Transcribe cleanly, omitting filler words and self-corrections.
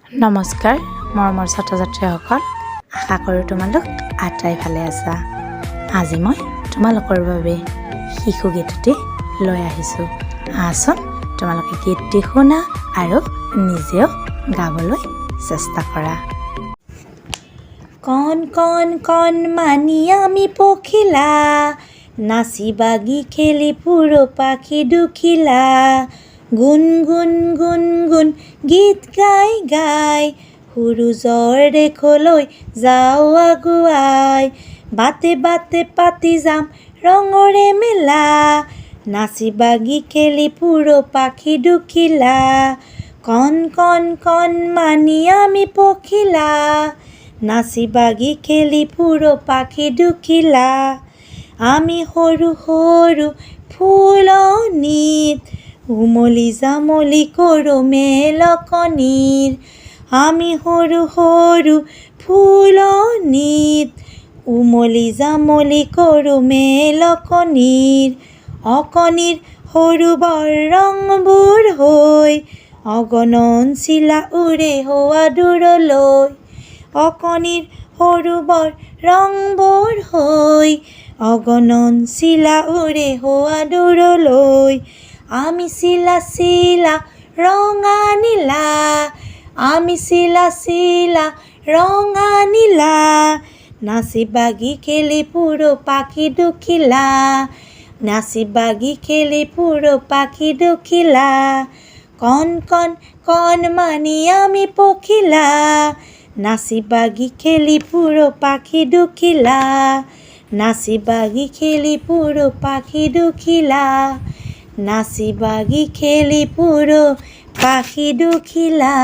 নমস্কাৰ মৰমৰ ছাত্ৰ ছাত্ৰীসকল, আশা কৰোঁ তোমালোক আটাই ভালে আছা। আজি মই তোমালোকৰ বাবে শিশু গীতটি লৈ আহিছোঁ। আহচোন তোমালোকে গীতটি শুনা আৰু নিজেও গাবলৈ চেষ্টা কৰা। কণ কণ কণ মানি আমি পখিলা, নাচি বাগি খেলি পুরো পাখি দুখিলা। গুণ গুণ গুণ গুণ গীত গাই গাই, সুৰুজৰ দেশলৈ যাওঁ আগুৱাই। বাটে বাটে পাতি যাম ৰঙৰে মেলা, নাচি বাগি খেলি পুরো পাখি দুখিলা। কণ কণ কণ মানি আমি পখিলা, নাচি বাগি খেলি পুরো পাখি দুখিলা। আমি সৰু সৰু ফুলনিত উমলি জামলি কৰোঁ মেলকনিৰ। আমি সৰু সৰু ফুলনিত উমলি জামলি কৰোঁ মেলকনিৰ। অকণিৰ সৰু বৰ ৰংবোৰ হৈ, অগণন চিলা উৰে হোৱা দূৰলৈ। অকণিৰ সৰু বৰ ৰংবোৰ হৈ, অগণন চিলা উৰে হোৱা দূৰলৈ। আমি চিলা চিলা ৰঙা নীলা, আমি চিলা চিলা ৰঙা নীলা। নাচি বাগি খেলি পুরো পাখি দুখিলা, নাচি বাগি খেলি পুরো পাখি দুখিলা। কণ কণ কণ মানি আমি পখিলা, নাচি বাগি খেলি পুরো পাখি দুখিলা। নাচি বাগি খেলি পুরো পাখি দুখিলা, নাচি বাগি খেলি পুরো পাখি দুখিলা।